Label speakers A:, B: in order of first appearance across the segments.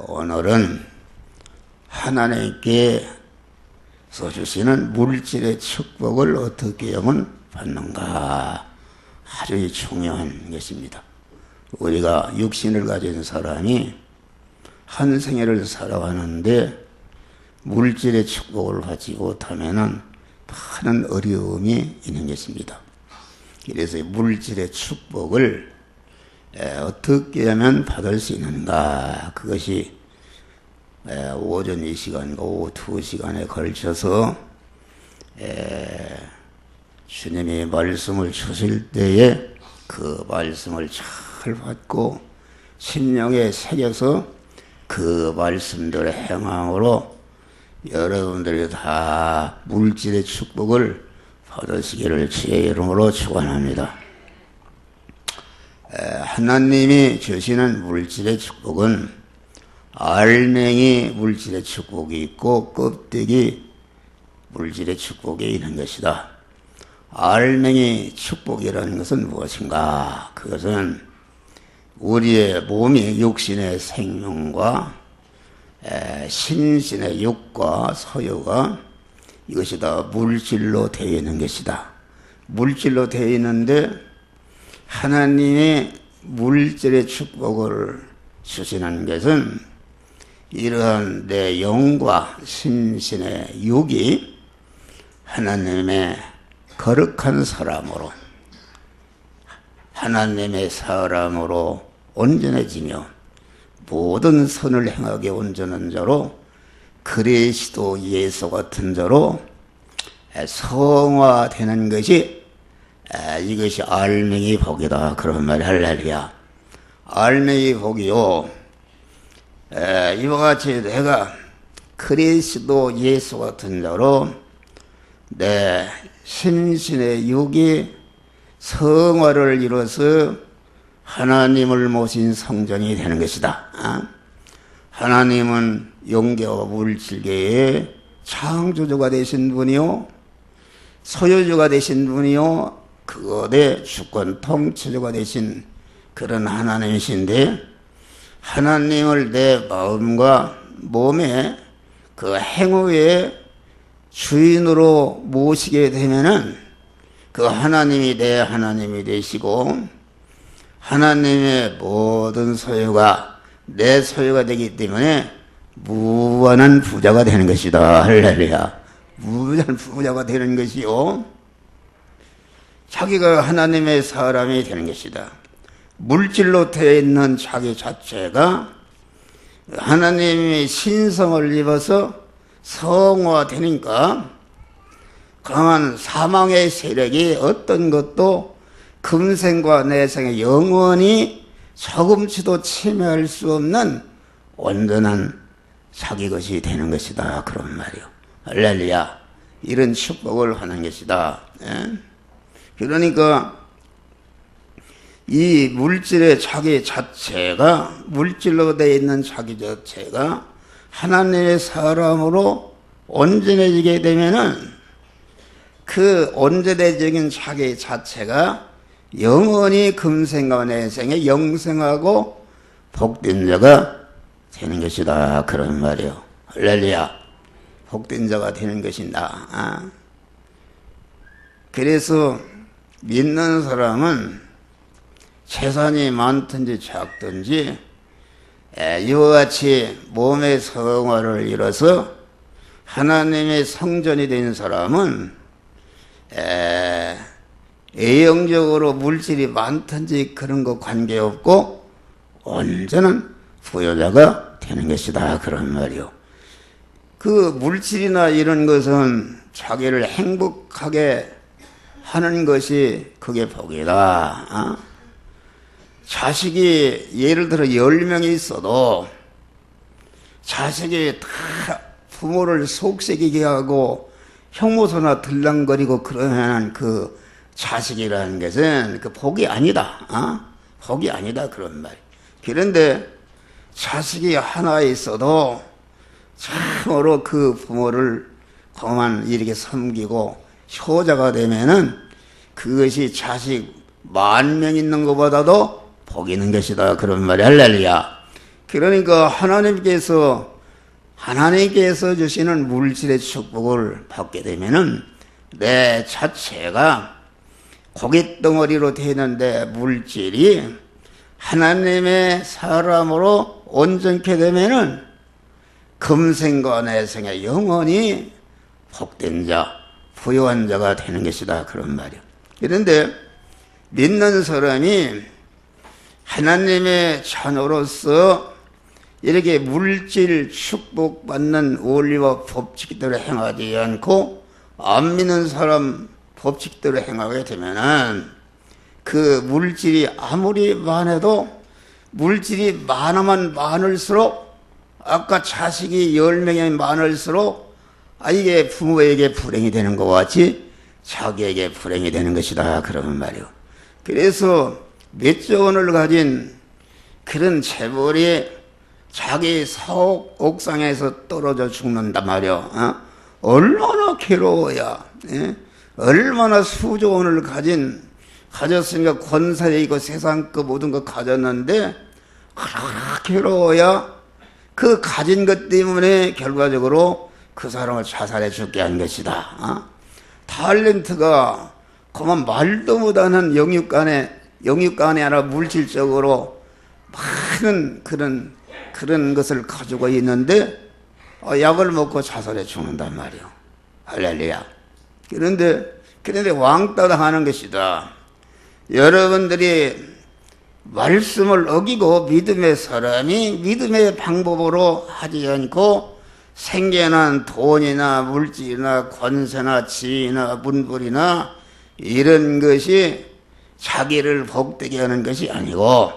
A: 오늘은 하나님께서 주시는 물질의 축복을 어떻게 하면 받는가, 아주 중요한 것입니다. 우리가 육신을 가진 사람이 한 생애를 살아가는데 물질의 축복을 받지 못하면 많은 어려움이 있는 것입니다. 그래서 물질의 축복을 어떻게 하면 받을 수 있는가, 그것이 오전 2시간과 오후 2시간에 걸쳐서 주님이 말씀을 주실 때에 그 말씀을 잘 받고 심령에 새겨서 그 말씀들의 행함으로 여러분들이 다 물질의 축복을 받으시기를 주의 이름으로 축원합니다. 하나님이 주시는 물질의 축복은 알맹이 물질의 축복이 있고 껍데기 물질의 축복이 있는 것이다. 알맹이 축복이라는 것은 무엇인가? 그것은 우리의 몸이 육신의 생명과 신신의 육과 서유가 이것이 다 물질로 되어 있는 것이다. 물질로 되어 있는데 하나님의 물질의 축복을 주시는 것은 이러한 내 영과 신신의 육이 하나님의 거룩한 사람으로, 하나님의 사람으로 온전해지며 모든 선을 행하게 온전한 자로 그리스도 예수 같은 자로 성화되는 것이 이것이 알맹이 복이다. 그런 말이 할렐루야. 알맹이 복이요. 이와 같이 내가 그리스도 예수 같은 자로 내 신신의 육이 성화를 이뤄서 하나님을 모신 성전이 되는 것이다. 하나님은 영계와 물질계의 창조주가 되신 분이요, 소유주가 되신 분이요, 그것의 주권 통치주가 되신 그런 하나님이신데, 하나님을 내 마음과 몸에 그 행위의 주인으로 모시게 되면은 그 하나님이 내 하나님이 되시고 하나님의 모든 소유가 내 소유가 되기 때문에 무한한 부자가 되는 것이다. 할렐루야. 무한한 부자가 되는 것이요, 자기가 하나님의 사람이 되는 것이다. 물질로 되어 있는 자기 자체가 하나님의 신성을 입어서 성화되니까 강한 사망의 세력이 어떤 것도 금생과 내생의 영원히 조금치도 침해할 수 없는 온전한 자기 것이 되는 것이다. 그런 말이요. 할렐루야. 이런 축복을 하는 것이다. 그러니까 이 물질의 자기 자체가, 물질로 되어 있는 자기 자체가 하나님의 사람으로 온전해지게 되면은 그 온전해진 자기 자체가 영원히 금생과 내생에 영생하고 복된 자가 되는 것이다. 그런 말이요. 할렐루야. 복된 자가 되는 것이다. 그래서 믿는 사람은 재산이 많든지 작든지 이와 같이 몸의 성화를 이뤄서 하나님의 성전이 된 사람은 애영적으로 물질이 많든지 그런 거 관계없고 온전한 부여자가 되는 것이다. 그런 말이요. 그 물질이나 이런 것은 자기를 행복하게 하는 것이 그게 복이다. 자식이 예를 들어 10명이 있어도 자식이 다 부모를 속썩이게 하고 형무소나 들랑거리고 그러면 그 자식이라는 것은 그 복이 아니다. 복이 아니다. 그런 말. 그런데 자식이 하나 있어도 참으로 그 부모를 그만 이렇게 섬기고 효자가 되면은 그것이 자식 10,000명 있는 것보다도 복이 있는 것이다. 그런 말이 할렐루야. 그러니까 하나님께서 주시는 물질의 축복을 받게 되면은 내 자체가 고깃덩어리로 되는데 물질이 하나님의 사람으로 온전케 되면은 금생과 내생에 영원히 복된 자, 부유한 자가 되는 것이다. 그런 말이요. 그런데 믿는 사람이 하나님의 자녀로서 이렇게 물질 축복받는 원리와 법칙대로 행하지 않고 안 믿는 사람 법칙대로 행하게 되면은 그 물질이 아무리 많아도 물질이 많으면 많을수록 아까 자식이 10명이 많을수록 이게 부모에게 불행이 되는 것과 같이 자기에게 불행이 되는 것이다. 그러는 말이요. 그래서 몇조 원을 가진 그런 재벌이 자기 사옥 옥상에서 떨어져 죽는단 말이요. 얼마나 괴로워야, 얼마나 수조 원을 가졌으니까 권세에 있고 세상 그 모든 거 가졌는데 얼마나 괴로워야 그 가진 것 때문에 결과적으로 그 사람을 자살해 죽게 한 것이다. 탤런트가 그만 말도 못하는 영육간에 아니라 물질적으로 많은 그런 것을 가지고 있는데 약을 먹고 자살해 죽는단 말이요. 할렐루야. 그런데 왕따 당하는 것이다. 여러분들이 말씀을 어기고 믿음의 사람이 믿음의 방법으로 하지 않고 생겨난 돈이나 물질이나 권세나 지위나 문벌이나 이런 것이 자기를 복되게 하는 것이 아니고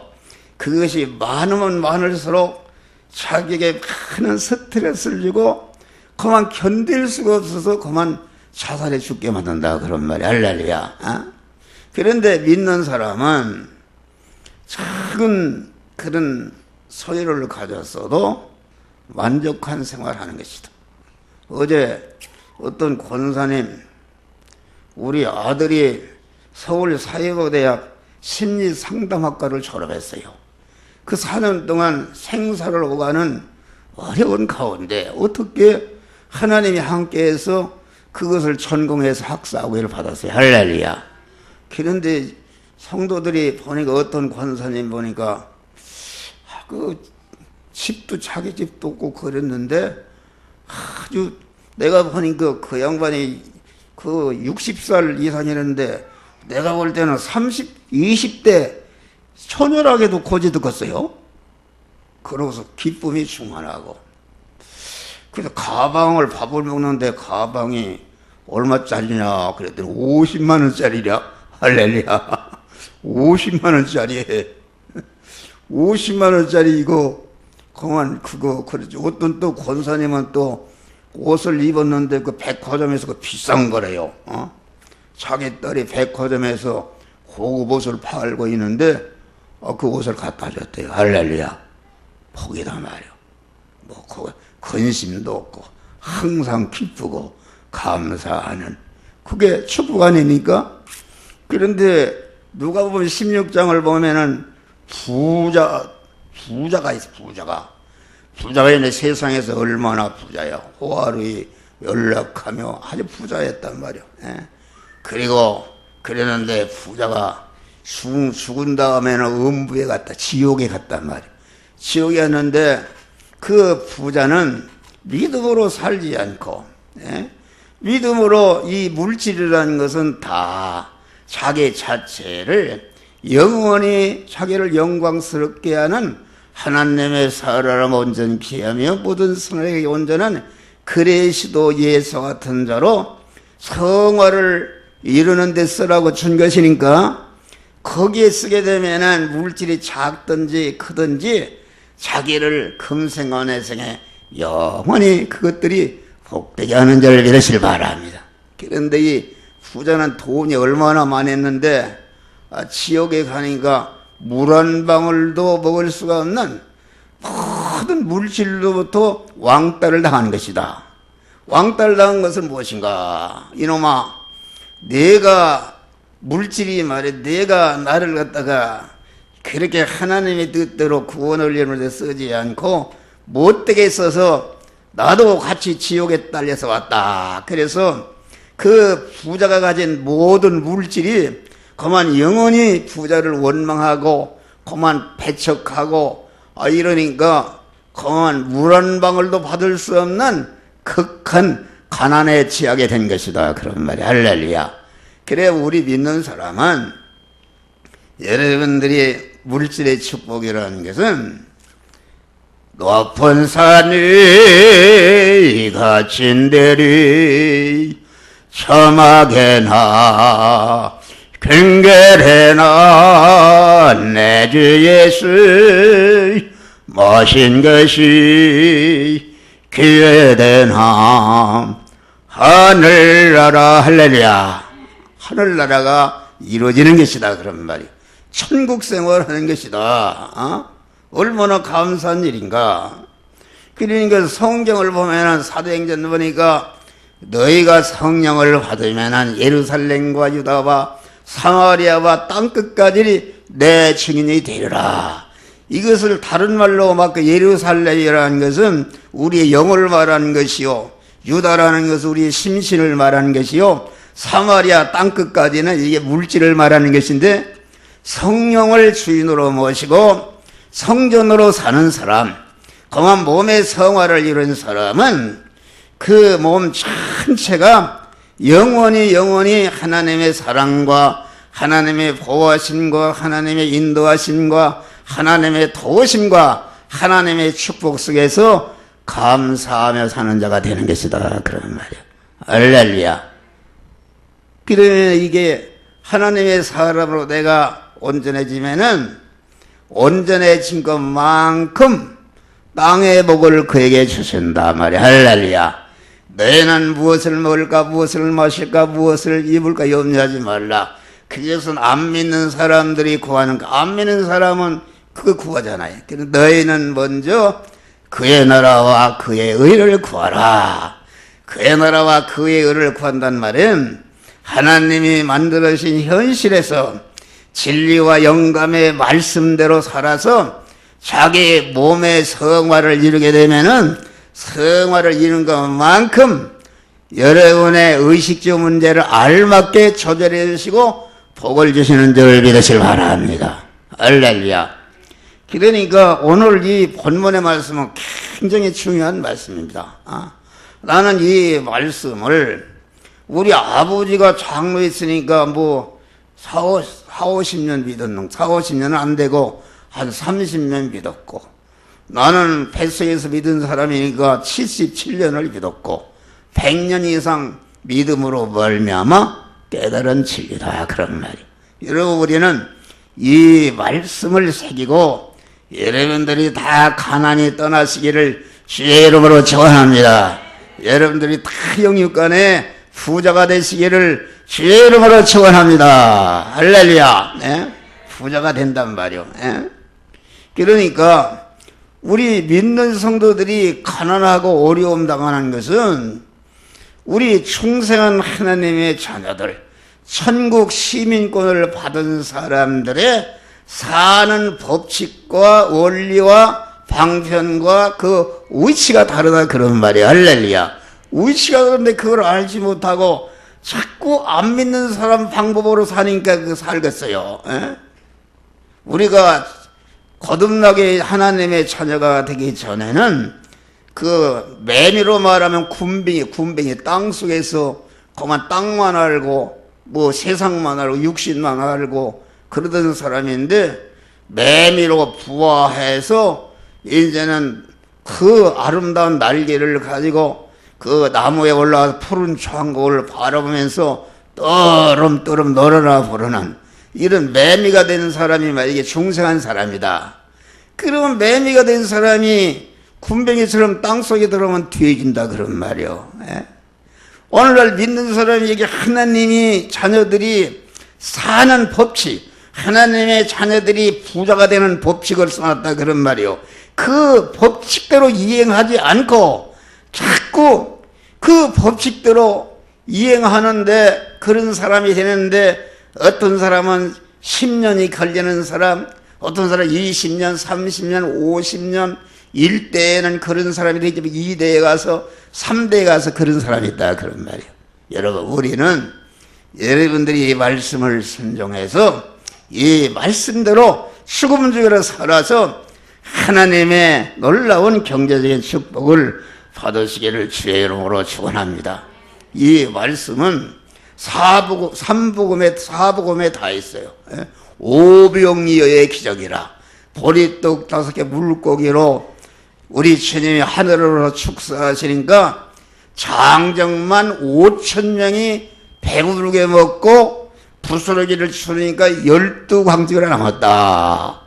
A: 그것이 많으면 많을수록 자기에게 많은 스트레스를 주고 그만 견딜 수가 없어서 그만 자살해 죽게 만든다. 그런 말이 할렐루야. 그런데 믿는 사람은 작은 그런 소유를 가졌어도 만족한 생활하는 것이다. 어제 어떤 권사님, 우리 아들이 서울사회고대학 심리상담학과를 졸업했어요. 그 4년 동안 생사를 오가는 어려운 가운데 어떻게 하나님이 함께해서 그것을 전공해서 학사학위를 받았어요. 할렐루야. 그런데 성도들이 보니까 어떤 권사님 보니까 그 집도 자기 집도 없고 그랬는데 아주 내가 보니까 그 양반이 그 60살 이상이었는데 내가 볼 때는 20대 처녀라게도 고지 듣겠어요. 그러고서 기쁨이 충만하고 그래서 가방을 밥을 먹는데 가방이 얼마짜리냐 그랬더니 50만 원짜리냐. 할렐루야. 50만 원짜리 50만 원짜리 이거 그만 그거 그러지. 어떤 또 권사님은 또 옷을 입었는데 그 백화점에서 그 비싼 거래요. 자기 딸이 백화점에서 고급 옷을 팔고 있는데 그 옷을 갖다 줬대요. 할렐루야. 복이다 말이요. 뭐 근심도 없고 항상 기쁘고 감사하는 그게 축복 아닙니까? 그런데 누가 보면 16장을 보면은 부자가 있어. 부자가 있는데 세상에서 얼마나 부자야. 호화로이 연락하며 아주 부자였단 말이야. 그리고 그랬는데 부자가 죽은 다음에는 음부에 갔다. 지옥에 갔단 말이야. 지옥에 갔는데 그 부자는 믿음으로 살지 않고 믿음으로 이 물질이라는 것은 다 자기 자체를 영원히 자기를 영광스럽게 하는 하나님의 사람 온전케 하며 모든 성에게 온전한 그리스도 예수 같은 자로 성화를 이루는 데 쓰라고 준 것이니까 거기에 쓰게 되면은 물질이 작든지 크든지 자기를 금생원해생에 영원히 그것들이 복되게 하는 자를 믿으시길 바랍니다. 그런데 이 부자는 돈이 얼마나 많았는데 지옥에 가니까 물 한 방울도 먹을 수가 없는 모든 물질로부터 왕따를 당하는 것이다. 왕따를 당한 것은 무엇인가? 이놈아, 내가 물질이 말해 내가 나를 갖다가 그렇게 하나님의 뜻대로 구원을 이루는 데 쓰지 않고 못되게 써서 나도 같이 지옥에 딸려서 왔다. 그래서 그 부자가 가진 모든 물질이 그만 영원히 부자를 원망하고 그만 배척하고 이러니까 그만 물 한 방울도 받을 수 없는 극한 가난에 취하게 된 것이다. 그런 말이 할렐루야. 그래 우리 믿는 사람은 여러분들이 물질의 축복이라는 것은 높은 산이 갇힌 데리 첨하게나 경계해나 내 주 예수 모신 것이 기회되나 하늘나라 할렐루야. 하늘나라가 이루어지는 것이다. 그런 말이 천국 생활하는 것이다. 얼마나 감사한 일인가. 그러니까 성경을 보면 사도행전 보니까 너희가 성령을 받으면 예루살렘과 유다와 사마리아와 땅끝까지 내 증인이 되리라. 이것을 다른 말로 막 예루살렘이라는 것은 우리의 영혼을 말하는 것이요, 유다라는 것은 우리의 심신을 말하는 것이요, 사마리아 땅끝까지는 이게 물질을 말하는 것인데, 성령을 주인으로 모시고 성전으로 사는 사람, 그만 몸의 성화를 이룬 사람은 그 몸 전체가 영원히 하나님의 사랑과 하나님의 보호하심과 하나님의 인도하심과 하나님의 도우심과 하나님의 축복 속에서 감사하며 사는 자가 되는 것이다. 그런 말이야. 할렐루야. 그러면 이게 하나님의 사람으로 내가 온전해지면은 온전해진 것만큼 땅의 복을 그에게 주신다 말이야. 할렐루야. 너희는 무엇을 먹을까 무엇을 마실까 무엇을 입을까 염려하지 말라. 그것은 안 믿는 사람들이 구하는 거. 안 믿는 사람은 그거 구하잖아요. 너희는 먼저 그의 나라와 그의 의를 구하라. 그의 나라와 그의 의를 구한단 말은 하나님이 만들어주신 현실에서 진리와 영감의 말씀대로 살아서 자기 몸의 성화를 이루게 되면은 성화를 이룬 것만큼 여러분의 의식주 문제를 알맞게 조절해 주시고 복을 주시는 줄 믿으시길 바랍니다. 할렐루야. 그러니까 오늘 이 본문의 말씀은 굉장히 중요한 말씀입니다. 나는 이 말씀을 우리 아버지가 장로에 있으니까 뭐 50년 믿었는, 50년은 안 되고 한 30년 믿었고, 나는 뱃속에서 믿은 사람이니까 77년을 믿었고 100년 이상 믿음으로 말미암아 깨달은 진리다. 그런 말이. 여러분 우리는 이 말씀을 새기고 여러분들이 다 가난이 떠나시기를 주의 이름으로 축원합니다. 여러분들이 다 영육간에 부자가 되시기를 주의 이름으로 축원합니다. 할렐루야. 네? 부자가 된단 말이요. 네? 그러니까 우리 믿는 성도들이 가난하고 어려움 당하는 것은 우리 충성한 하나님의 자녀들, 천국 시민권을 받은 사람들의 사는 법칙과 원리와 방편과 그 위치가 다르다. 그런 말이야. 할렐루야. 위치가 그런데 그걸 알지 못하고 자꾸 안 믿는 사람 방법으로 사니까 그 살겠어요. 에? 우리가 거듭나게 하나님의 자녀가 되기 전에는 그 매미로 말하면 군뱅이 땅 속에서 그만 땅만 알고 뭐 세상만 알고 육신만 알고 그러던 사람인데, 매미로 부화해서 이제는 그 아름다운 날개를 가지고 그 나무에 올라와서 푸른 창고를 바라보면서 떠름떠름 놀아나 부르는 이런 매미가 된 사람이 만약에 중생한 사람이다. 그러면 매미가 된 사람이 군뱅이처럼 땅속에 들어오면 뒤해진다. 그런 말이요. 예? 오늘날 믿는 사람에게 하나님이 자녀들이 사는 법칙, 하나님의 자녀들이 부자가 되는 법칙을 써놨다. 그런 말이요. 그 법칙대로 이행하지 않고 자꾸 그 법칙대로 이행하는데 그런 사람이 되는데, 어떤 사람은 10년이 걸리는 사람, 어떤 사람 20년, 30년, 50년, 1대에는 그런 사람이 되지만 2대에 가서 3대에 가서 그런 사람이 있다 그런 말이에요. 여러분, 우리는 여러분들이 이 말씀을 순종해서 이 말씀대로 수금주의로 살아서 하나님의 놀라운 경제적인 축복을 받으시기를 주의 이름으로 축원합니다. 이 말씀은 사복음에 다 있어요. 오병이어의 기적이라, 보리떡 5개 물고기로 우리 주님이 하늘으로 축사하시니까 장정만 5,000명이 배부르게 먹고 부스러기를 추니까 12광주가 남았다.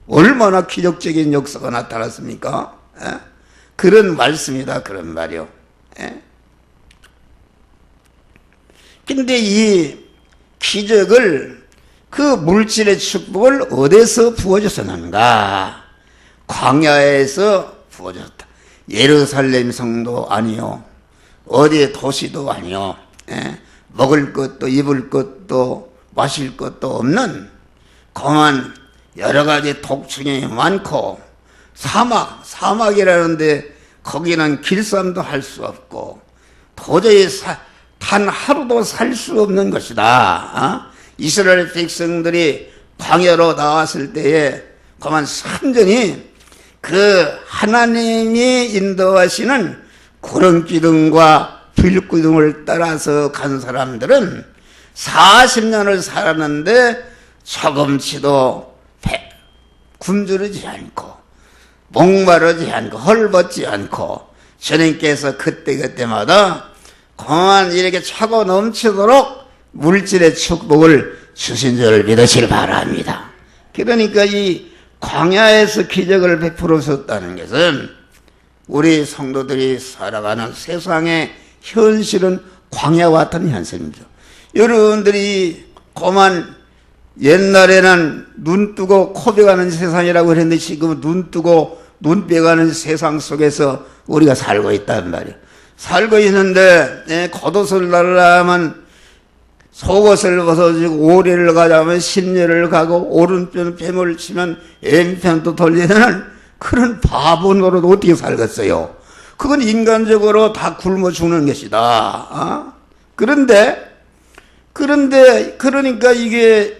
A: 얼마나 기적적인 역사가 나타났습니까? 그런 말씀이다 그런 말이요. 근데 이 기적을, 그 물질의 축복을 어디서 부어줬었는가? 광야에서 부어줬다. 예루살렘 성도 아니요, 어디 도시도 아니요, 먹을 것도 입을 것도 마실 것도 없는 거만 여러 가지 독충이 많고 사막이라는데 거기는 길쌈도 할 수 없고 도저히 단 하루도 살 수 없는 것이다. 이스라엘 백성들이 광야로 나왔을 때에 그만 완전히 그 하나님이 인도하시는 구름기둥과 불기둥을 따라서 간 사람들은 40년을 살았는데 조금치도 굶주리지 않고 목마르지 않고 헐벗지 않고 주님께서 그때마다 그만 이렇게 차고 넘치도록 물질의 축복을 주신 줄 믿으시길 바랍니다. 그러니까 이 광야에서 기적을 베풀어줬다는 것은 우리 성도들이 살아가는 세상의 현실은 광야와 같은 현실입니다. 여러분들이 그만 옛날에는 눈 뜨고 코 베가는 세상이라고 그랬는데 지금은 눈 뜨고 눈 빼가는 세상 속에서 우리가 살고 있단 말이에요. 살고 있는데 겉옷을 날라면 속옷을 벗어주고 오리를 가자면 심리를 가고 오른편 뱀을 치면 왼편도 돌리는 그런 바보 노릇 어떻게 살겠어요? 그건 인간적으로 다 굶어 죽는 것이다. 그러니까 이게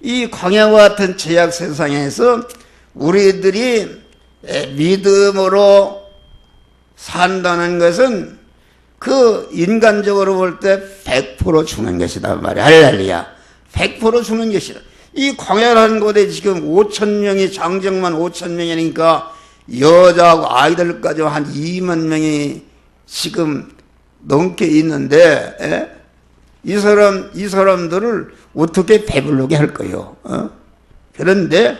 A: 이 광야와 같은 죄악 세상에서 우리들이 믿음으로 산다는 것은 그 인간적으로 볼 때 100% 죽는 것이다 말이야. 할렐루야. 100% 죽는 것이다. 이 광야라는 곳에 지금 5,000명이, 장정만 5,000명이니까 여자하고 아이들까지 한 2만 명이 지금 넘게 있는데, 이 사람들을 어떻게 배부르게 할 거요? 그런데,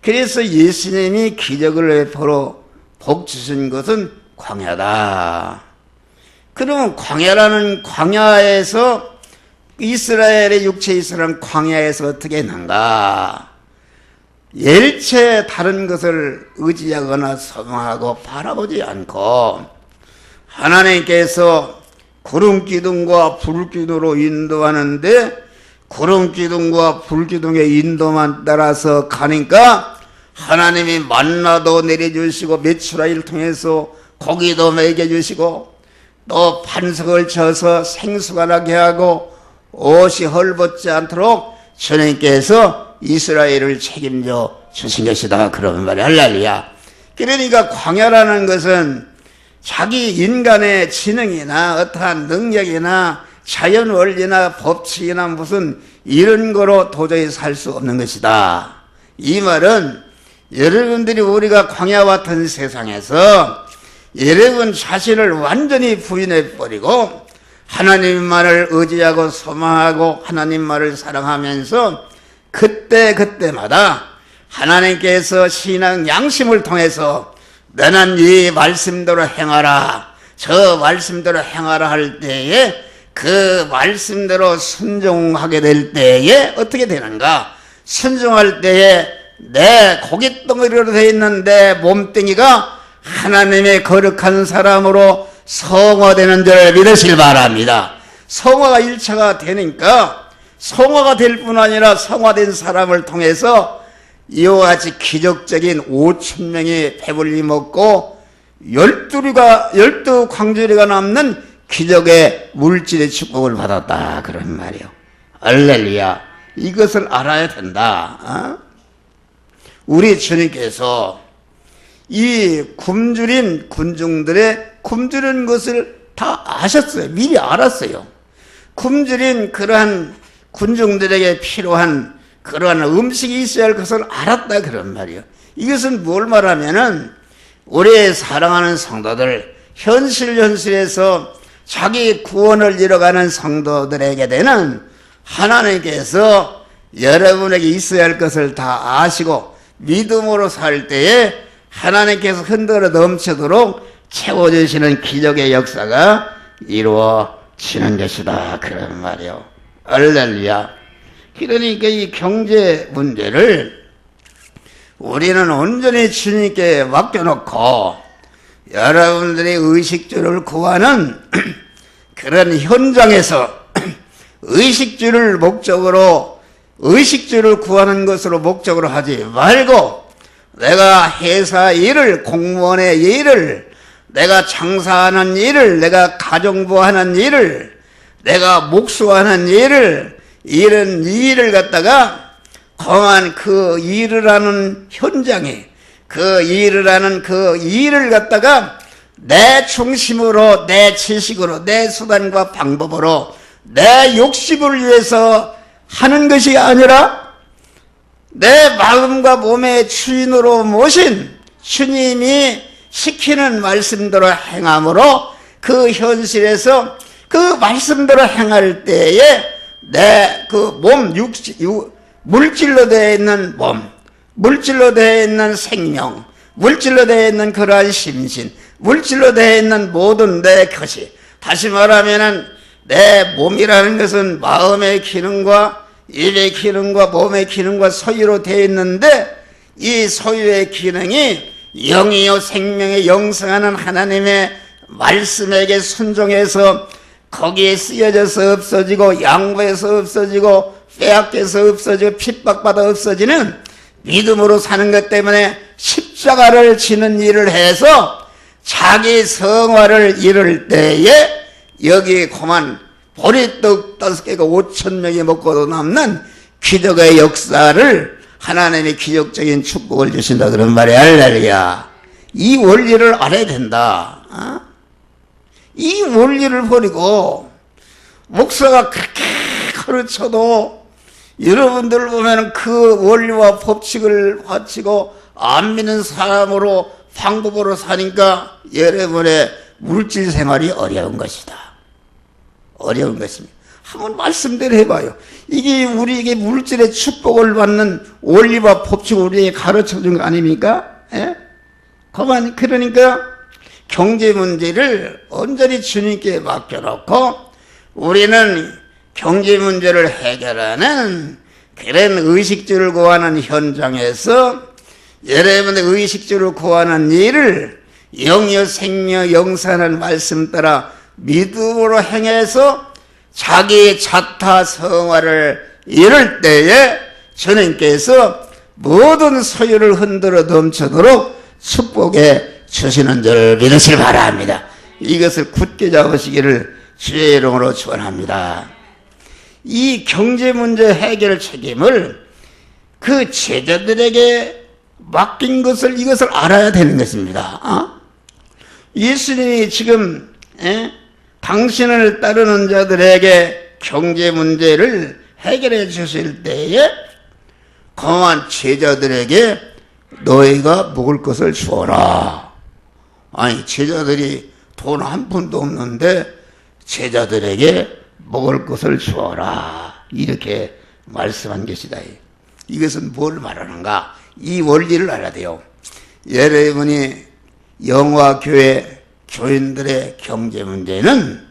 A: 그래서 예수님이 기적을 베풀어 복 주신 것은 광야다. 그러면 광야에서 이스라엘의 육체 이스라엘은 광야에서 어떻게 했는가? 일체 다른 것을 의지하거나 소망하고 바라보지 않고 하나님께서 구름기둥과 불기둥으로 인도하는데 구름기둥과 불기둥의 인도만 따라서 가니까 하나님이 만나도 내려주시고 메추라기를 통해서 고기도 먹여주시고 또 반석을 쳐서 생수가 나게 하고 옷이 헐벗지 않도록 주님께서 이스라엘을 책임져 주신 것이다. 그런 말이 할렐루야. 그러니까 광야라는 것은 자기 인간의 지능이나 어떠한 능력이나 자연 원리나 법칙이나 무슨 이런 거로 도저히 살 수 없는 것이다. 이 말은 여러분들이 우리가 광야와 같은 세상에서 여러분 자신을 완전히 부인해버리고 하나님만을 의지하고 소망하고 하나님만을 사랑하면서 그때마다 하나님께서 신앙 양심을 통해서 너는 이 말씀대로 행하라, 저 말씀대로 행하라 할 때에 그 말씀대로 순종하게 될 때에 어떻게 되는가? 순종할 때에 내 고깃덩어리로 되어 있는 내 몸뚱이가 하나님의 거룩한 사람으로 성화되는 줄 믿으시길 바랍니다. 성화가 1차가 되니까 성화가 될 뿐 아니라 성화된 사람을 통해서 이와 같이 기적적인 5천 명이 배불리 먹고 12광주리가 남는 기적의 물질의 축복을 받았다 그런 말이요. 할렐루야. 이것을 알아야 된다. 우리 주님께서 이 굶주린 군중들의 굶주린 것을 다 아셨어요. 미리 알았어요. 굶주린 그러한 군중들에게 필요한 그러한 음식이 있어야 할 것을 알았다 그런 말이에요. 이것은 뭘 말하면은 우리 사랑하는 성도들, 현실에서 자기 구원을 이뤄가는 성도들에게 되는 하나님께서 여러분에게 있어야 할 것을 다 아시고 믿음으로 살 때에 하나님께서 흔들어 넘치도록 채워주시는 기적의 역사가 이루어지는 것이다 그런 말이요. 할렐루야. 그러니까 이 경제 문제를 우리는 온전히 주님께 맡겨놓고 여러분들이 의식주를 구하는 그런 현장에서 의식주를 구하는 것으로 목적으로 하지 말고 내가 회사 일을, 공무원의 일을, 내가 장사하는 일을, 내가 가정부 하는 일을, 내가 목수하는 일을, 이런 일을 갖다가 거한 그 일을 하는 현장에 그 일을 하는 그 일을 갖다가 내 중심으로, 내 지식으로, 내 수단과 방법으로 내 욕심을 위해서 하는 것이 아니라 내 마음과 몸의 주인으로 모신 주님이 시키는 말씀대로 행함으로 그 현실에서 그 말씀대로 행할 때에 내 그 몸, 물질로 되어 있는 몸, 물질로 되어 있는 생명, 물질로 되어 있는 그러한 심신, 물질로 되어 있는 모든 내 것이, 다시 말하면은 내 몸이라는 것은 마음의 기능과 입의 기능과 몸의 기능과 소유로 되어 있는데 이 소유의 기능이 영이요 생명의 영성하는 하나님의 말씀에게 순종해서 거기에 쓰여져서 없어지고 양보해서 없어지고 빼앗겨서 없어지고 핍박받아 없어지는 믿음으로 사는 것 때문에 십자가를 지는 일을 해서 자기 성화를 이룰 때에 여기 그만 보리떡 5개가 5천 명이 먹고도 남는 기적의 역사를 하나님의 기적적인 축복을 주신다 그런 말이야. 할렐루야. 이 원리를 알아야 된다. 이 원리를 버리고 목사가 그렇게 가르쳐도 여러분들 보면 그 원리와 법칙을 바치고 안 믿는 사람으로 방법으로 사니까 여러분의 물질 생활이 어려운 것이다. 어려운 것입니다. 한번 말씀대로 해봐요. 이게 우리에게 물질의 축복을 받는 원리와 법칙을 우리에게 가르쳐 준 거 아닙니까? 예? 그러니까 경제 문제를 온전히 주님께 맡겨놓고 우리는 경제 문제를 해결하는 그런 의식주를 구하는 현장에서 여러분의 의식주를 구하는 일을 영여 생명 영산한 말씀 따라 믿음으로 행해서 자기 자타 성화를 이룰 때에 주님께서 모든 소유를 흔들어 넘치도록 축복해 주시는 줄 믿으시길 바랍니다. 이것을 굳게 잡으시기를 주의 이름으로 축원합니다. 이 경제 문제 해결 책임을 그 제자들에게 맡긴 것을 이것을 알아야 되는 것입니다. 예수님이 지금 당신을 따르는 자들에게 경제 문제를 해결해 주실 때에 거한 제자들에게 너희가 먹을 것을 주어라. 아니 제자들이 돈 한 푼도 없는데 제자들에게 먹을 것을 주어라 이렇게 말씀한 것이다. 이것은 뭘 말하는가? 이 원리를 알아야 돼요. 여러분이 영화교회 교인들의 경제 문제는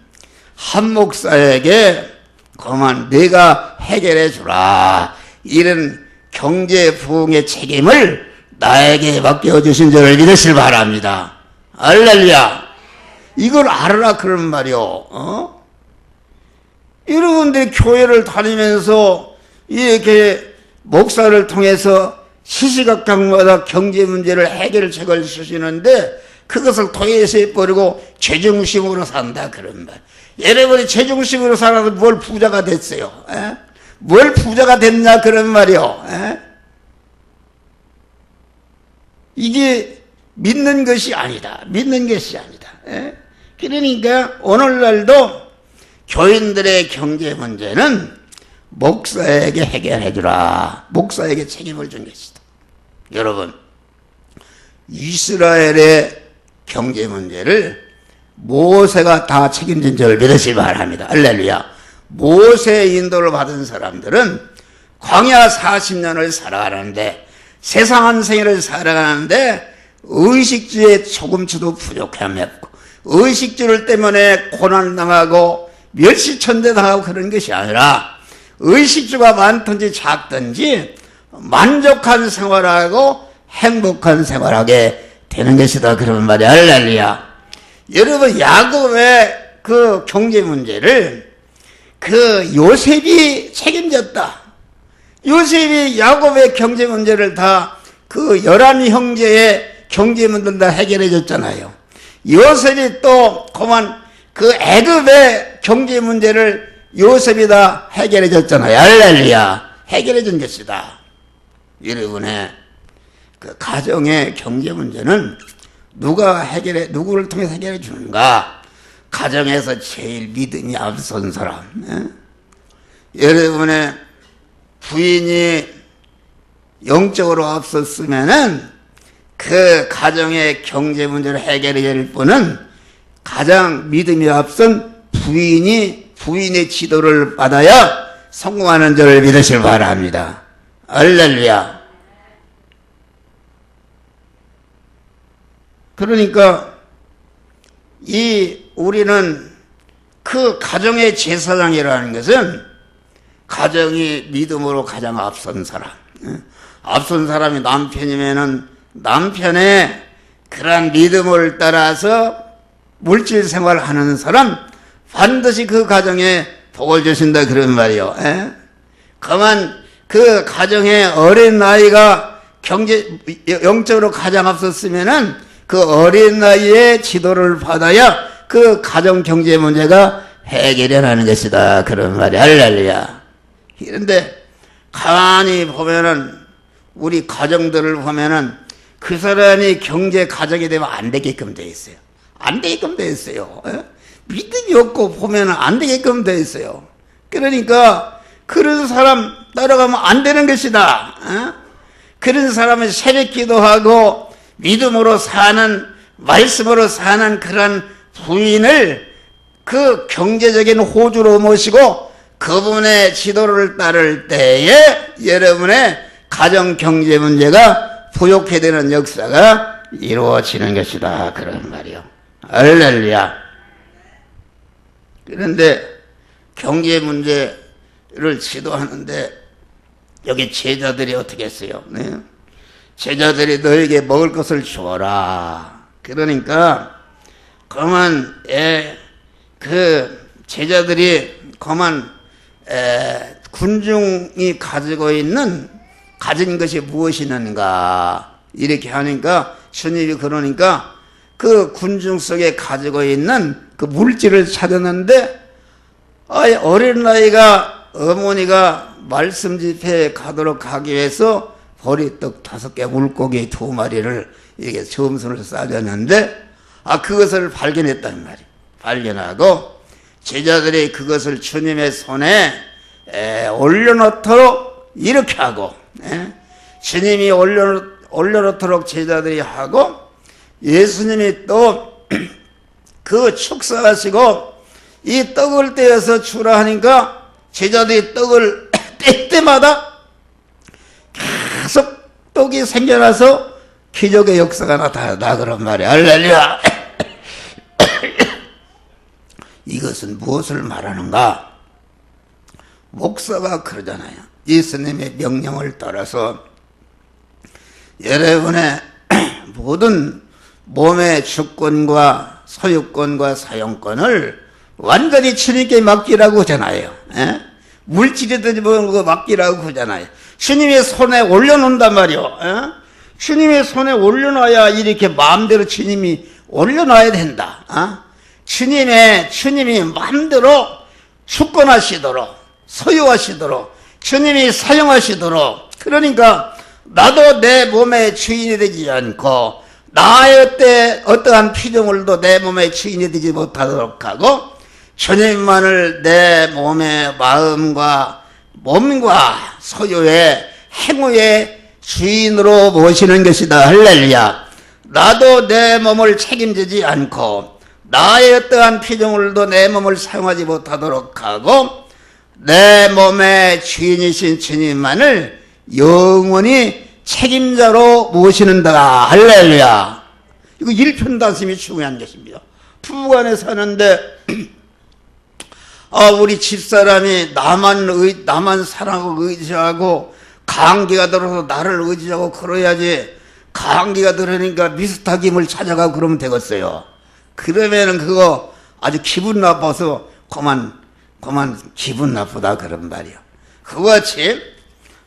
A: 한 목사에게 그만 내가 해결해 주라 이런 경제 부흥의 책임을 나에게 맡겨주신 줄을 믿으시길 바랍니다. 할렐루야. 이걸 알아라 그런 말이요. 여러분들이 교회를 다니면서 이렇게 목사를 통해서 시시각각마다 경제 문제를 해결책을 주시는데 그것을 토해서 버리고 제중심으로 산다 그런 말. 여러분이 제중심으로 살아서 뭘 부자가 됐어요? 에? 뭘 부자가 됐냐 그런 말이요. 에? 이게 믿는 것이 아니다. 믿는 것이 아니다. 에? 그러니까 오늘날도 교인들의 경제 문제는 목사에게 해결해 주라. 목사에게 책임을 준 것이다. 여러분, 이스라엘의 경제 문제를 모세가 다 책임진 줄 믿으시기 바랍니다. 할렐루야. 모세의 인도를 받은 사람들은 광야 40년을 살아가는데, 세상 한 생애를 살아가는데 의식주에 조금치도 부족함이 없고, 의식주를 때문에 고난당하고 멸시천대당하고 그런 것이 아니라 의식주가 많든지 작든지 만족한 생활하고 행복한 생활하게 되는 것이다 그런 말이. 할렐루야. 여러분, 야곱의 그 경제 문제를 그 요셉이 책임졌다. 요셉이 야곱의 경제 문제를 다 그 11형제의 경제 문제를 다 해결해 줬잖아요. 요셉이 또 그만 그 애굽의 경제 문제를 요셉이 다 해결해 줬잖아요. 할렐루야. 해결해 준 것이다. 여러분의 그 가정의 경제 문제는 누구를 통해서 해결해 주는가? 가정에서 제일 믿음이 앞선 사람. 여러분의 부인이 영적으로 앞섰으면은 그 가정의 경제 문제를 해결해 줄 분은 가장 믿음이 앞선 부인의 지도를 받아야 성공하는 줄 믿으시길 바랍니다. 할렐루야. 그러니까 우리는 그 가정의 제사장이라는 것은 가정이 믿음으로 가장 앞선 사람, 앞선 사람이 남편이면은 남편의 그러한 믿음을 따라서 물질 생활하는 사람 반드시 그 가정에 복을 주신다 그런 말이요. 그만 그 가정의 어린 나이가 영적으로 가장 앞섰으면은 그 어린 나이에 지도를 받아야 그 가정 경제 문제가 해결이 나는 것이다 그런 말이. 할렐루야. 그런데 가만히 보면은 우리 가정들을 보면은 그 사람이 경제 가정이 되면 안 되게끔 돼 있어요. 안 되게끔 돼 있어요. 믿음이 없고 보면은 안 되게끔 돼 있어요. 그러니까 그런 사람 따라가면 안 되는 것이다. 그런 사람은 새벽 기도하고 믿음으로 사는, 말씀으로 사는 그런 부인을 그 경제적인 호주로 모시고 그분의 지도를 따를 때에 여러분의 가정 경제 문제가 부욕해 되는 역사가 이루어지는 것이다 그런 말이요. 할렐루야. 그런데 경제 문제를 지도하는데 여기 제자들이 어떻게 했어요? 네? 제자들이 너에게 먹을 것을 주어라. 그러니까 그만 그 제자들이 그만 군중이 가진 것이 무엇이는가 이렇게 하니까 주님이 그러니까 그 군중 속에 가지고 있는 그 물질을 찾았는데 어린 나이가 어머니가 말씀 집회에 가기 위해서 보리떡 5개, 물고기 2마리를 이렇게 점선을 싸줬는데 그것을 발견했단 말이에요. 발견하고 제자들이 그것을 주님의 손에 올려놓도록 이렇게 하고 주님이 올려놓도록 제자들이 하고 예수님이 또 그 축사하시고 이 떡을 떼어서 주라 하니까 제자들이 떡을 뗄 때마다 계속 떡이 생겨나서 기적의 역사가 나타나다 그런 말이야. 할렐루야. 이것은 무엇을 말하는가? 목사가 그러잖아요. 예수님의 명령을 따라서 여러분의 모든 몸의 주권과 소유권과 사용권을 완전히 주님께 맡기라고 하잖아요. 물질이든지 뭐 맡기라고 하잖아요. 주님의 손에 올려놓는단 말이요. 어? 주님의 손에 올려놔야 이렇게 마음대로 주님이 올려놔야 된다. 어? 주님이 마음대로 주권하시도록, 소유하시도록, 주님이 사용하시도록. 그러니까 나도 내 몸의 주인이 되지 않고 나의 어떠한 피조물도 내 몸의 주인이 되지 못하도록 하고 주님만을 내 몸의 마음과 몸과 소유의 행위의 주인으로 모시는 것이다. 할렐루야. 나도 내 몸을 책임지지 않고 나의 어떠한 피조물도 내 몸을 사용하지 못하도록 하고 내 몸의 주인이신 주님만을 영원히 책임자로 모시는다. 할렐루야. 이거 일편단심이 중요한 것입니다. 부부간에 사는데 우리 집사람이 나만 사랑하고 의지하고 감기가 들어서 나를 의지하고 그래야지, 감기가 들으니까 미스터김을 찾아가고 그러면 되겠어요. 그러면은 그거 아주 기분 나빠서 그만 기분 나쁘다 그런 말이요. 그같이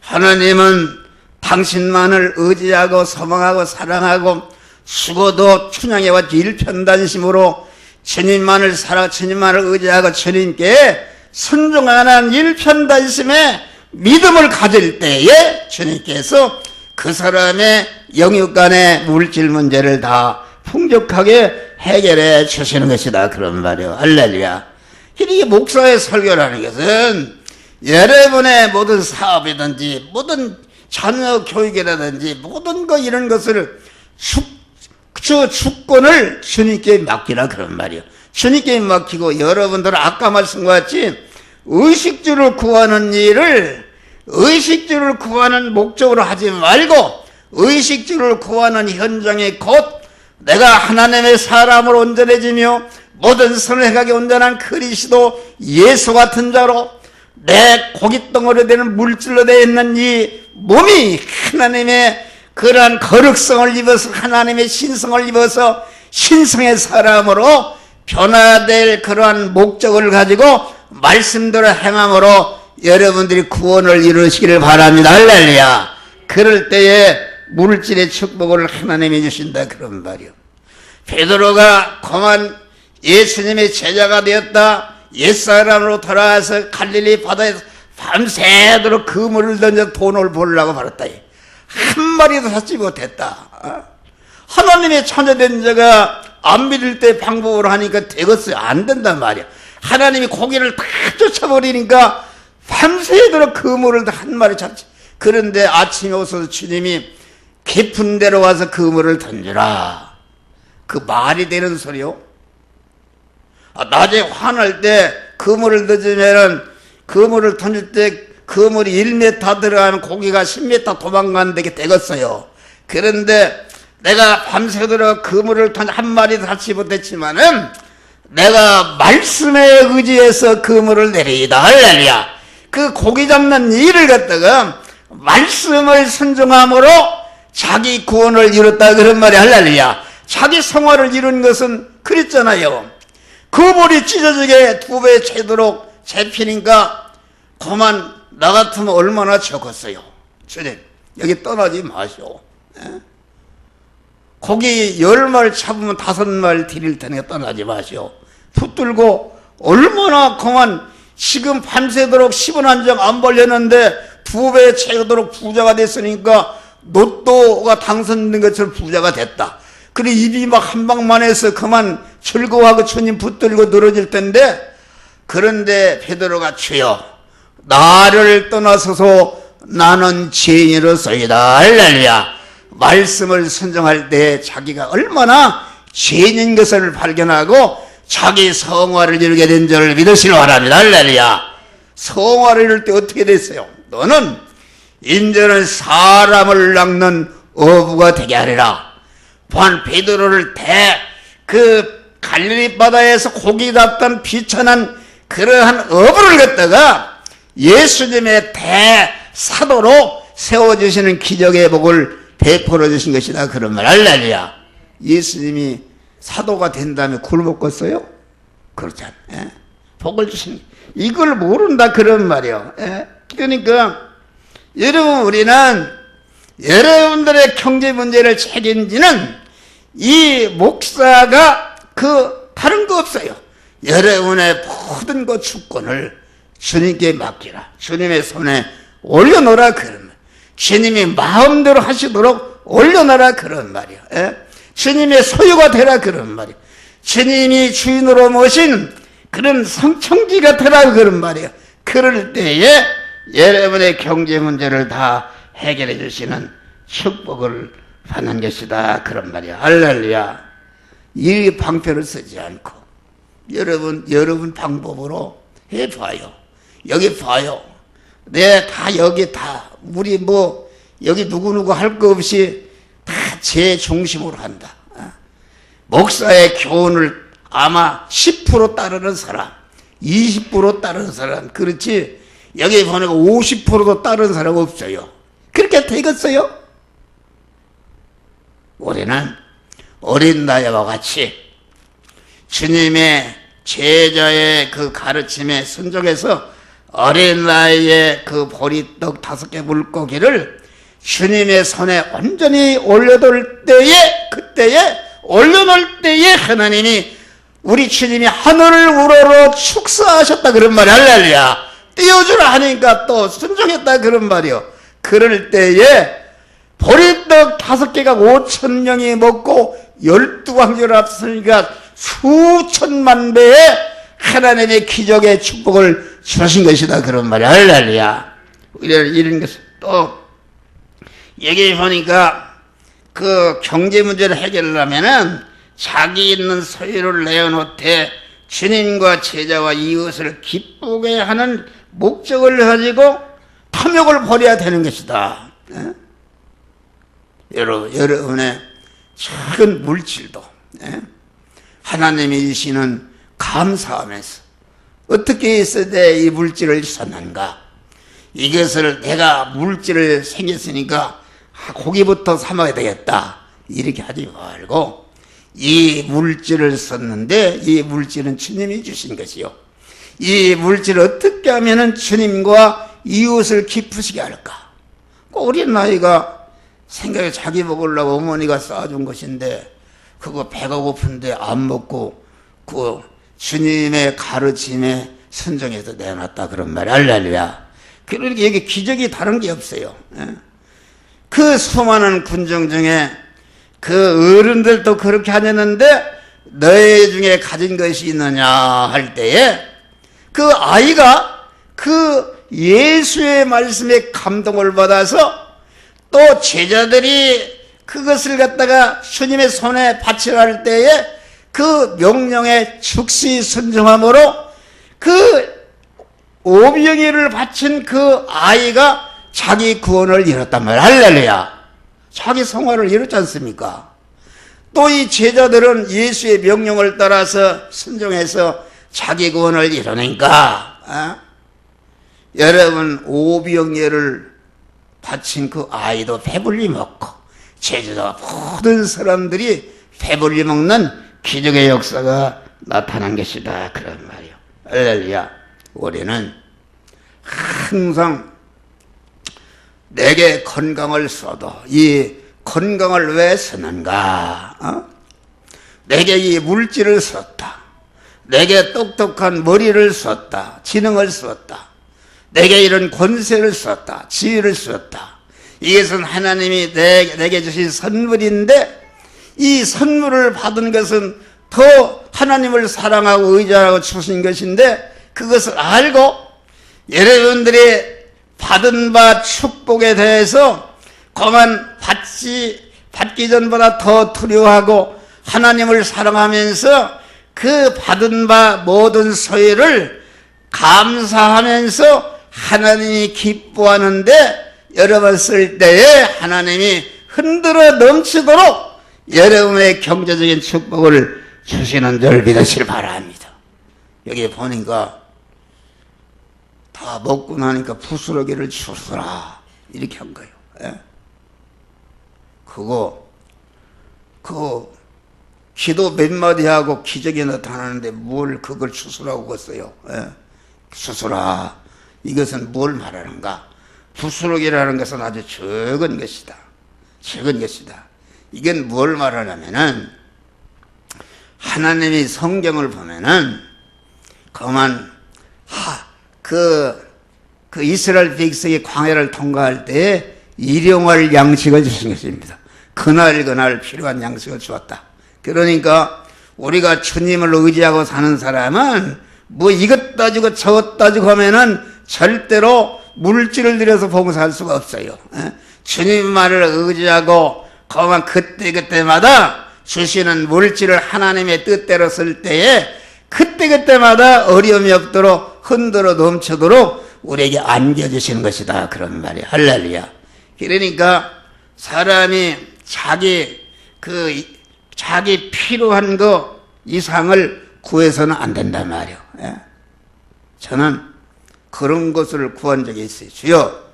A: 하나님은 당신만을 의지하고 소망하고 사랑하고 죽어도 춘향해왔지 일편단심으로 주님만을 주님만을 의지하고 주님께 순종하는 일편단심의 믿음을 가질 때에 주님께서 그 사람의 영육간의 물질 문제를 다 풍족하게 해결해 주시는 것이다 그런 말이요. 할렐루야. 이게 목사의 설교라는 것은 여러분의 모든 사업이든지 모든 자녀 교육이라든지 모든 거 이런 것을 주권을 주님께 맡기라 그런 말이요. 주님께 맡기고 여러분들은 아까 말씀과 같이 의식주를 구하는 일을 의식주를 구하는 목적으로 하지 말고 의식주를 구하는 현장에 곧 내가 하나님의 사람으로 온전해지며 모든 선을 행하게 온전한 그리스도 예수 같은 자로 내 고깃덩어리 되는 물질로 되어 있는 이 몸이 하나님의 그러한 거룩성을 입어서 하나님의 신성을 입어서 신성의 사람으로 변화될 그러한 목적을 가지고 말씀대로 행함으로 여러분들이 구원을 이루시기를 바랍니다. 할렐루야. 그럴 때에 물질의 축복을 하나님이 주신다 그런 말이요. 베드로가 그만 예수님의 제자가 되었다 옛사람으로 돌아와서 갈릴리 바다에서 밤새도록 그물을 던져 돈을 벌려고 말았다. 한 마리도 찾지 못했다. 하나님의 천자된 자가 안 믿을 때 방법으로 하니까 되겠어요? 안 된단 말이야. 하나님이 고기를 다 쫓아버리니까 밤새도록 그물을 한 마리 잡지. 그런데 아침에 오셔서 주님이 깊은 데로 와서 그물을 던져라. 그 말이 되는 소리요? 낮에 화날 때 그물을 던지면은 그물을 던질 때 그물이 1m 들어가는 고기가 10m 도망가는 데게 되겠어요. 그런데 내가 밤새도록 그물을 한 마리도 잡지 못했지만은 내가 말씀에 의지해서 그물을 내리이다. 할렐루야. 그 고기 잡는 일을 갖다가 말씀을 순종함으로 자기 구원을 이뤘다 그런 말이 할렐루야. 자기 성화를 이룬 것은 그랬잖아요. 그물이 찢어지게 2배 채도록 잡히니까 그만 나 같으면 얼마나 적었어요. 주님 여기 떠나지 마시오. 고기 10마리 잡으면 5마리 드릴 테니까 떠나지 마시오. 붙들고 얼마나 그만 지금 밤새도록 10원 한 장 안 벌렸는데 2배 채도록 부자가 됐으니까 로또가 당선된 것처럼 부자가 됐다. 그래 입이 막 한 방만 해서 그만 즐거워하고 주님 붙들고 늘어질 텐데, 그런데 베드로가 주여 나를 떠나서서 나는 죄인으로서이다. 할렐루야. 말씀을 순종할 때 자기가 얼마나 죄인인 것을 발견하고 자기 성화를 이루게 된 줄을 믿으시기 바랍니다. 할렐루야. 성화를 이룰 때 어떻게 됐어요? 너는 인자는 사람을 낚는 어부가 되게 하리라. 반 베드로를 갈릴리 바다에서 고기 잡던 비천한 그러한 어부를 갖다가 예수님의 대사도로 세워주시는 기적의 복을 베풀어 주신 것이다 그런 말. 할렐루야. 예수님이 사도가 된 다음에 굴복했어요? 그렇지 않아요. 복을 주신 이걸 모른다 그런 말이요. 그러니까 여러분, 우리는 여러분들의 경제 문제를 책임지는 이 목사가 다른 거 없어요. 여러분의 모든 그 주권을 주님께 맡기라. 주님의 손에 올려놓으라 그런 말. 주님이 마음대로 하시도록 올려놓으라 그런 말이야. 주님의 소유가 되라 그런 말이야. 주님이 주인으로 모신 그런 성청지가 되라 그런 말이야. 그럴 때에 여러분의 경제 문제를 다 해결해 주시는 축복을 받는 것이다 그런 말이야. 할렐루야. 이 방패를 쓰지 않고 여러분 방법으로 해봐요. 여기 봐요. 여기 다 우리 여기 누구누구 할 거 없이 다 제 중심으로 한다. 목사의 교훈을 아마 10% 따르는 사람, 20% 따르는 사람, 그렇지 여기 보니까 50%도 따르는 사람 없어요. 그렇게 되겠어요? 우리는 어린 나이와 같이 주님의 제자의 그 가르침에 순종해서 어린 나이에 그 보리떡 5개 물고기를 주님의 손에 온전히 올려놓을 때에, 그때에 올려놓을 때에 하나님이 우리 주님이 하늘을 우러러 축사하셨다 그런 말이 할렐루야. 띄워주라 하니까 또 순종했다 그런 말이요. 그럴 때에 보리떡 5개가 5,000명이 먹고 12광주를 앞서니까 수천만 배의 하나님의 기적의 축복을 주신 것이다 그런 말이야. 할렐루야. 이런 것을 또 얘기해 보니까 그 경제 문제를 해결하려면은 자기 있는 소유를 내어놓되 주님과 제자와 이웃을 기쁘게 하는 목적을 가지고 탐욕을 버려야 되는 것이다. 여러분의 작은 물질도 하나님이 주시는 감사하면서 어떻게 했을 때 이 물질을 썼는가? 이것을 내가 물질을 생겼으니까 고기부터 사 먹어야 되겠다. 이렇게 하지 말고 이 물질을 썼는데 이 물질은 주님이 주신 것이요. 이 물질을 어떻게 하면 주님과 이웃을 기쁘시게 할까? 어린 나이가 생각에 자기 먹으려고 어머니가 싸준 것인데 그거 배가 고픈데 안 먹고 그 주님의 가르침에 순종해서 내놨다 그런 말. 할렐루야. 그러니까 여기 기적이 다른 게 없어요. 그 수많은 군중 중에 그 어른들도 그렇게 하셨는데 너희 중에 가진 것이 있느냐 할 때에 그 아이가 그 예수의 말씀에 감동을 받아서 또 제자들이 그것을 갖다가 주님의 손에 바치라 할 때에 그 명령에 즉시 순종함으로 그 오병이를 바친 그 아이가 자기 구원을 이뤘단 말이야. 할렐루야. 자기 성화를 이뤘지 않습니까? 또 이 제자들은 예수의 명령을 따라서 순종해서 자기 구원을 이루니까 여러분 오병이를 바친 그 아이도 배불리 먹고 제자와 모든 사람들이 배불리 먹는 기적의 역사가 나타난 것이다 그런 말이요. 할렐루야. 우리는 항상 내게 건강을 써도 이 건강을 왜 쓰는가? 내게 이 물질을 썼다. 내게 똑똑한 머리를 썼다. 지능을 썼다. 내게 이런 권세를 썼다. 지혜를 썼다. 이것은 하나님이 내게 주신 선물인데 이 선물을 받은 것은 더 하나님을 사랑하고 의지하고 주신 것인데 그것을 알고 여러분들이 받은 바 축복에 대해서 그만 받기 전보다 더 두려워하고 하나님을 사랑하면서 그 받은 바 모든 소유를 감사하면서 하나님이 기뻐하는데 여러분 쓸 때에 하나님이 흔들어 넘치도록 여러분의 경제적인 축복을 주시는 줄 믿으시길 바랍니다. 여기 보니까 다 먹고 나니까 부스러기를 주스라 이렇게 한 거예요. 그거 기도 몇 마디 하고 기적이 나타나는데 뭘 그걸 주스라고 했어요. 주스라 이것은 뭘 말하는가? 부스러기라는 것은 아주 적은 것이다. 적은 것이다. 이건 뭘 말하냐면은 하나님이 성경을 보면은 그만 그 이스라엘 백성이 광야를 통과할 때 일용할 양식을 주신 것입니다. 그날 필요한 양식을 주었다. 그러니까 우리가 주님을 의지하고 사는 사람은 뭐 이것 따지고 저것 따지고 하면은 절대로 물질을 들여서 봉사할 수가 없어요. 주님 말을 의지하고 그만 그때마다 주시는 물질을 하나님의 뜻대로 쓸 때에 그때마다 어려움이 없도록 흔들어 넘치도록 우리에게 안겨주시는 것이다. 그런 말이야. 할렐루야. 그러니까 사람이 자기 필요한 거 이상을 구해서는 안 된단 말이에요. 저는 그런 것을 구한 적이 있어요. 주여,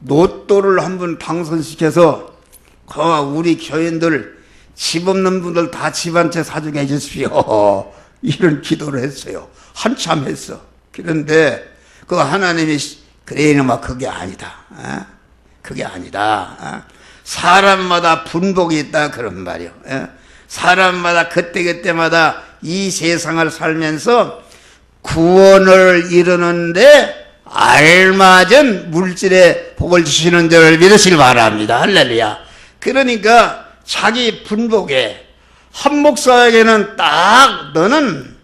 A: 로또를 한번 당선시켜서 우리 교인들 집 없는 분들 다 집 한 채 사주게 해주십시오. 이런 기도를 했어요. 한참 했어. 그런데 그 하나님이 그래 이놈아 그게 아니다. 그게 아니다. 사람마다 분복이 있다 그런 말이요. 사람마다 그때마다 이 세상을 살면서 구원을 이루는데 알맞은 물질의 복을 주시는 줄을 믿으시길 바랍니다. 할렐루야. 그러니까 자기 분복에 한 목사에게는 딱 너는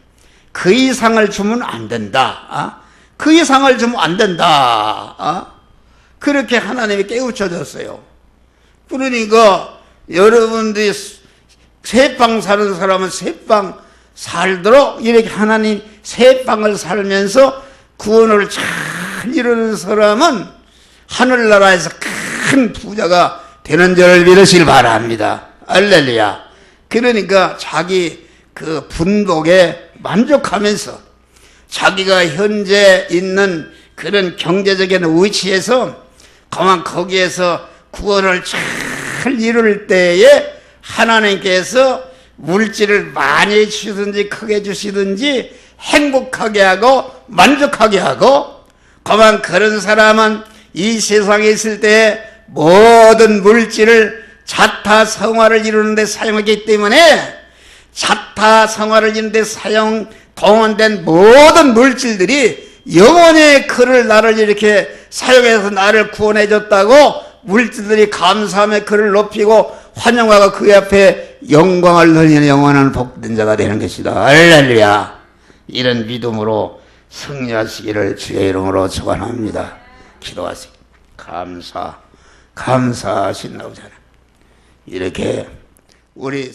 A: 그 이상을 주면 안 된다. 그 이상을 주면 안 된다. 그렇게 하나님이 깨우쳐줬어요. 그러니까 여러분들이 새빵 사는 사람은 새빵 살도록 이렇게 하나님 새빵을 살면서 구원을 잘 이루는 사람은 하늘나라에서 큰 부자가 되는 줄을 믿으시길 바랍니다. 할렐루야. 그러니까 자기 그 분복에 만족하면서 자기가 현재 있는 그런 경제적인 위치에서 그만 거기에서 구원을 잘 이룰 때에 하나님께서 물질을 많이 주시든지 크게 주시든지 행복하게 하고 만족하게 하고 그만 그런 사람은 이 세상에 있을 때 모든 물질을 자타성화를 이루는 데 사용하기 때문에 자타성화를 이루는 데 동원된 모든 물질들이 영원히 그를 나를 이렇게 사용해서 나를 구원해 줬다고 물질들이 감사하며 그를 높이고 환영하고 그 앞에 영광을 돌리는 영원한 복된 자가 되는 것이다. 할렐루야. 이런 믿음으로 승리하시기를 주의 이름으로 축원합니다. 기도하세요. 감사하신다고 하잖아요. 이렇게 우리